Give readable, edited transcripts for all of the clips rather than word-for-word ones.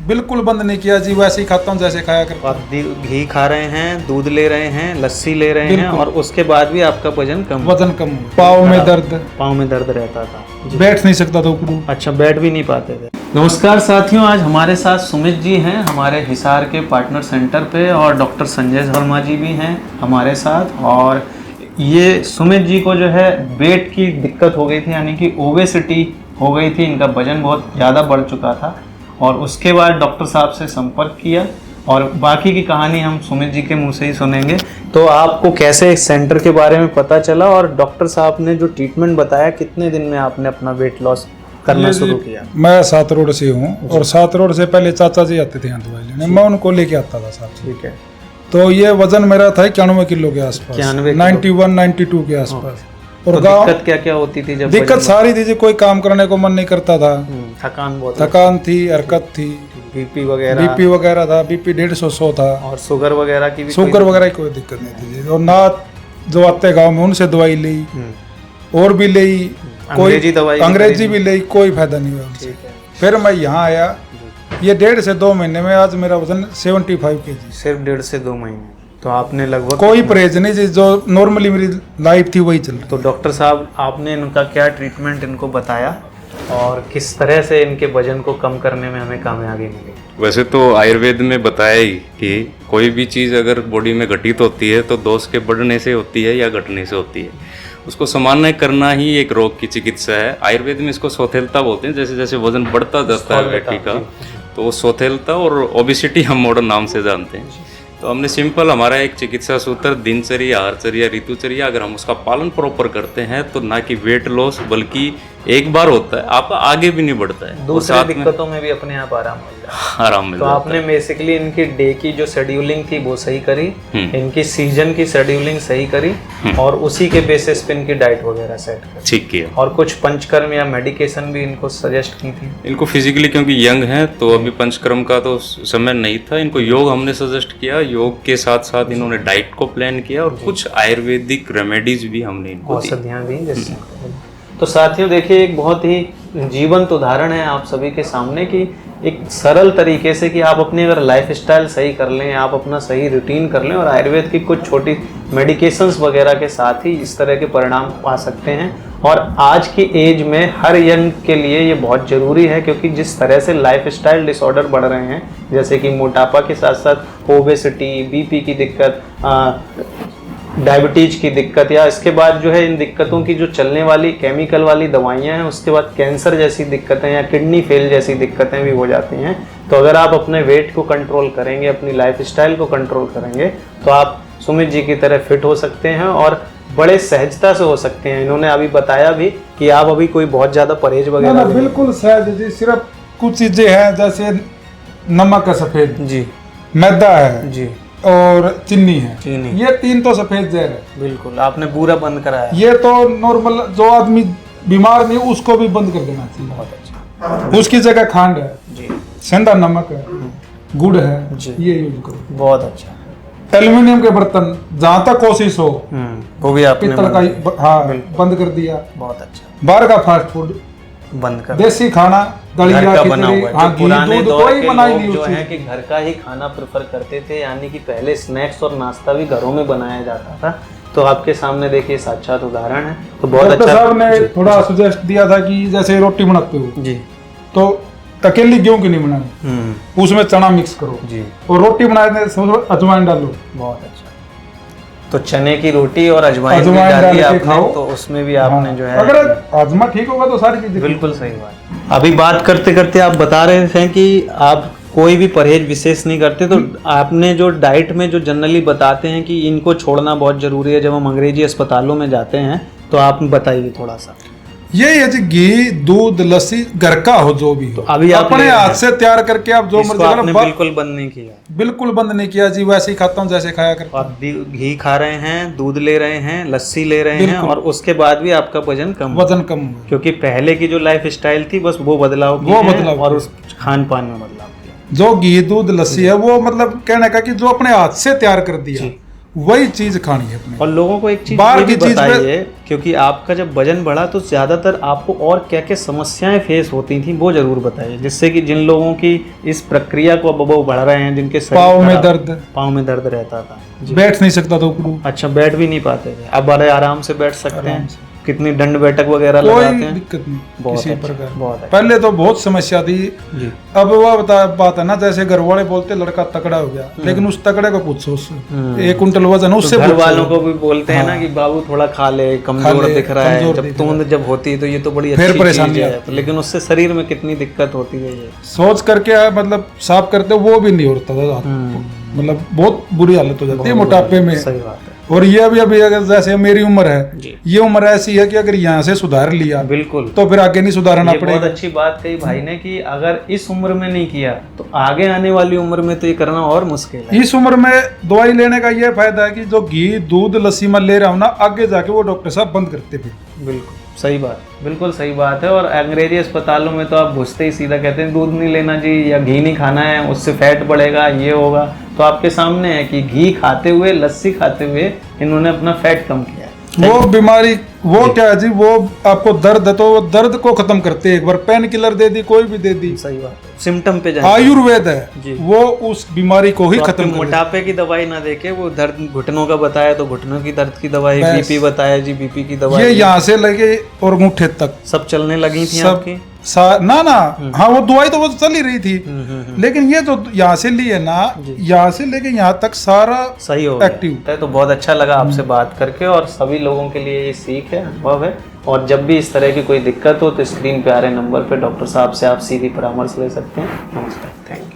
बिल्कुल बंद नहीं किया जी, वैसे ही खाता हूँ जैसे खाया करता आप घी खा रहे हैं, दूध ले रहे हैं, लस्सी ले रहे हैं, और उसके बाद भी आपका वजन कम हुआ। पाँव में दर्द रहता था, बैठ नहीं सकता था ऊपर। अच्छा, बैठ भी नहीं पाते थे। नमस्कार साथियों, आज हमारे साथ सुमित जी हैं हमारे हिसार के पार्टनर सेंटर पे, और डॉक्टर संजय वर्मा जी भी हैं हमारे साथ। और ये सुमित जी को जो है वेट की दिक्कत हो गई थी, यानी कि ओबेसिटी हो गई थी, इनका वजन बहुत ज़्यादा बढ़ चुका था, और उसके बाद डॉक्टर साहब से संपर्क किया, और बाकी की कहानी हम सुमित जी के मुंह से ही सुनेंगे। तो आपको कैसे इस सेंटर के बारे में पता चला, और डॉक्टर साहब ने जो ट्रीटमेंट बताया, कितने दिन में आपने अपना वेट लॉस करना शुरू किया? मैं 7 रोड से हूँ, और 7 रोड से पहले चाचा जी आते थे यहाँ दवाई लेने, मैं उनको लेके आता था साथ। ठीक है। तो ये वजन मेरा था 91 किलो के आसपास, 91-92 के आसपास। और दिक्कत क्या क्या होती थी जब? दिक्कत सारी थी जी, कोई काम करने को मन नहीं करता था, थकान थी, हरकत थी, बीपी वगैरह था, बीपी 150 था, और शुगर वगैरह की कोई दिक्कत नहीं थी। और ना जो आते गाँव में उनसे दवाई ली, और भी ली, कोई अंग्रेजी भी ली, कोई फायदा नहीं हुआ उनसे। फिर मैं यहाँ आया, ये 1.5 से 2 महीने में आज मेरा वजन 75 kg। सिर्फ 1.5 से 2 महीने, तो आपने लगभग कोई परहेज नहीं जी, जो नॉर्मली मेरी लाइफ थी वही चल रही। तो डॉक्टर साहब, आपने इनका क्या ट्रीटमेंट इनको बताया, और किस तरह से इनके वजन को कम करने में हमें कामयाबी मिली? वैसे तो आयुर्वेद में बताया ही कि कोई भी चीज़ अगर बॉडी में घटित होती है तो दोष के बढ़ने से होती है या घटने से होती है, उसको सामान्य करना ही एक रोग की चिकित्सा है। आयुर्वेद में इसको सोथेलता बोलते हैं। जैसे जैसे वजन बढ़ता जाता है व्यक्ति का, तो वो सोथेलता और ओबेसिटी हम मॉडर्न नाम से जानते हैं। तो हमने सिंपल, हमारा एक चिकित्सा सूत्र दिनचर्या, आहारचर्या, ऋतुचर्या, अगर हम उसका पालन प्रॉपर करते हैं तो ना कि वेट लॉस बल्कि एक बार होता है, आपका आगे भी नहीं बढ़ता है, दूसरी दिक्कतों में भी अपने आप आराम मिल जाता है। आपने बेसिकली इनकी डे की जो शेड्यूलिंग थी वो सही करी, इनकी सीजन की शेड्यूलिंग सही करी, और उसी के बेसिस पे इनकी डाइट वगैरह सेट करी, ठीक किया। और कुछ पंचकर्म या मेडिकेशन भी इनको सजेस्ट की थी? इनको फिजिकली, क्योंकि यंग हैं तो अभी पंचकर्म का तो समय नहीं था, इनको योग हमने सजेस्ट किया। योग के साथ साथ इन्होंने डाइट को प्लान किया, और कुछ आयुर्वेदिक रेमेडीज भी हमने इनको औषधियाँ दी जैसे। तो साथियों देखिए, एक बहुत ही जीवंत उदाहरण है आप सभी के सामने कि एक सरल तरीके से कि आप अपनी अगर लाइफस्टाइल सही कर लें, आप अपना सही रूटीन कर लें, और आयुर्वेद की कुछ छोटी मेडिकेशंस वगैरह के साथ ही इस तरह के परिणाम पा सकते हैं। और आज की एज में हर यंग के लिए ये बहुत ज़रूरी है, क्योंकि जिस तरह से लाइफस्टाइल डिसऑर्डर बढ़ रहे हैं, जैसे कि मोटापा के साथ साथ ओबेसिटी, बीपी की दिक्कत, डायबिटीज की दिक्कत, या इसके बाद जो है इन दिक्कतों की जो चलने वाली केमिकल वाली दवाइयाँ हैं, उसके बाद कैंसर जैसी दिक्कतें या किडनी फेल जैसी दिक्कतें भी हो जाती हैं। तो अगर आप अपने वेट को कंट्रोल करेंगे, अपनी लाइफस्टाइल को कंट्रोल करेंगे, तो आप सुमित जी की तरह फिट हो सकते हैं, और बड़े सहजता से हो सकते हैं। इन्होंने अभी बताया भी कि आप अभी कोई बहुत ज़्यादा परहेज वगैरह बिल्कुल सहज जी, सिर्फ कुछ चीज़ें हैं, जैसे नमक है सफ़ेद जी, मैदा है जी, और चीनी है, ये 3 तो सफेद जहर है। बिल्कुल, आपने पूरा बंद कराया। ये तो नॉर्मल जो आदमी बीमार नहीं उसको भी बंद कर देना चाहिए। बहुत अच्छा। उसकी जगह खांड है जी, सेंधा नमक है, गुड़ है जी, ये यूज करो। बहुत अच्छा। एल्युमिनियम के बर्तन जहाँ तक कोशिश हो वो भी आपने पित्तल का, हाँ, बंद कर दिया। बहुत अच्छा। बाहर का फास्ट फूड बंद कर, देसी खाना, दलिया, बना हुआ है। हाँ, पुराने दूध, दौर कोई के मनाही लोग नहीं जो है कि घर का ही खाना प्रेफर करते थे, यानी कि पहले स्नैक्स और नाश्ता भी घरों में बनाया जाता था। तो आपके सामने देखिए साक्षात उदाहरण है। तो बहुत अच्छा। डॉक्टर साहब ने थोड़ा सजेस्ट दिया था कि जैसे रोटी बनाते हो जी, तो अकेली गेहूं की नहीं बनानी, उसमें चना मिक्स करो जी, और रोटी बनाने अजवाइन डालो। बहुत अच्छा। तो चने की रोटी और अजवाइन डाल के खाओ, तो उसमें भी आपने जो है, अगर आजमा ठीक होगा तो सारी चीजें। बिल्कुल सही बात। अभी बात करते करते आप बता रहे थे कि आप कोई भी परहेज विशेष नहीं करते, तो आपने जो डाइट में जो जनरली बताते हैं कि इनको छोड़ना बहुत जरूरी है, जब हम अंग्रेजी अस्पतालों में जाते हैं, तो आप बताइए थोड़ा सा। यही है जी, घी, दूध, लस्सी घर का हो जो भी हो, तो अभी अपने हाथ से तैयार करके आप जो मर्जी करो। बिल्कुल बंद नहीं किया? बिल्कुल बंद नहीं किया जी, वैसे ही खाता हूँ जैसे खाया करता हूँ। आप घी खा रहे हैं, दूध ले रहे हैं, लस्सी ले रहे हैं, और उसके बाद भी आपका वजन कम हुआ, क्योंकि पहले की जो लाइफ स्टाइल थी बस वो बदलाव और उस खान पान में बदलाव किया। जो घी, दूध, लस्सी है वो मतलब कहने का कि जो अपने हाथ से तैयार कर दिया, वही चीज खानी है अपने। और लोगों को एक चीज बाहर ये भी की चीज बताइए, क्योंकि आपका जब वजन बढ़ा तो ज्यादातर आपको और क्या क्या समस्याएं फेस होती थी वो जरूर बताइए, जिससे कि जिन लोगों की इस प्रक्रिया को अब वो बढ़ रहे हैं, जिनके पाँव में दर्द, पाँव में दर्द रहता था, बैठ नहीं सकता था ऊपर। अच्छा, बैठ भी नहीं पाते थे, अब बड़े आराम से बैठ सकते हैं। कितनी दंड बैठक वगैरह लगाते हैं? कोई दिक्कत नहीं बहुत किसी अच्छा, प्रकार। बहुत अच्छा। पहले तो बहुत समस्या थी जी। अब वो बात है ना, जैसे घर वाले बोलते लड़का तगड़ा हो गया, लेकिन उस तगड़े को पूछो उससे 1 कुंटल वजन उससे घर वालों को भी बोलते हैं ना कि बाबू थोड़ा खा ले, कमजोर दिख रहा है, जब तूंद जब होती है तो ये तो बड़ी अच्छी चीज है, लेकिन उससे शरीर में कितनी दिक्कत होती है ये सोच करके मतलब साफ करते वो भी नहीं होता था, मतलब बहुत बुरी हालत हो जाती है मोटापे में। सही बात है। और ये अभी अगर जैसे मेरी उम्र है, ये उम्र ऐसी है कि अगर यहाँ से सुधार लिया बिल्कुल तो फिर आगे नहीं सुधारना पड़ेगा। बहुत अच्छी बात कही भाई ने कि अगर इस उम्र में नहीं किया तो आगे आने वाली उम्र में तो ये करना और मुश्किल है। इस उम्र में दवाई लेने का ये फायदा है कि जो घी दूध लस्सी में ले रहा हूँ ना, आगे जाके वो डॉक्टर साहब बंद करते फिर। बिल्कुल सही बात, बिल्कुल सही बात है। और अंग्रेजी अस्पतालों में तो आप घुसते ही सीधा कहते हैं दूध नहीं लेना जी, या घी नहीं खाना है, उससे फैट बढ़ेगा, ये होगा। तो आपके सामने है कि घी खाते हुए, लस्सी खाते हुए इन्होंने अपना फैट कम किया। वो बीमारी वो क्या है जी, वो आपको दर्द है तो वो दर्द को खत्म करते हैं, एक बार पेन किलर दे दी, कोई भी दे दी, सही बात है। सिम्टम पे जाए, आयुर्वेद है वो उस बीमारी को ही खत्म कर। मोटापे की दवाई ना देके वो दर्द घुटनों का बताया तो घुटनों की दर्द की दवाई, बीपी बताया जी बीपी की दवाई, ये यहाँ से लगे और मुठ्ठे तक सब चलने लगी थी आपकी। ना हाँ वो दवाई तो वो चल ही रही थी, लेकिन ये जो यहाँ से ली है ना, यहाँ से लेके यहाँ तक सारा सही हो एक्टिव है। तो बहुत अच्छा लगा आपसे बात करके, और सभी लोगों के लिए ये सीख है, अनुभव है। और जब भी इस तरह की कोई दिक्कत हो तो स्क्रीन पे आ रहे नंबर पे डॉक्टर साहब से आप सीधी परामर्श ले सकते हैं। नमस्कार, थैंक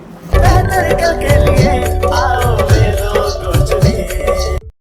यू।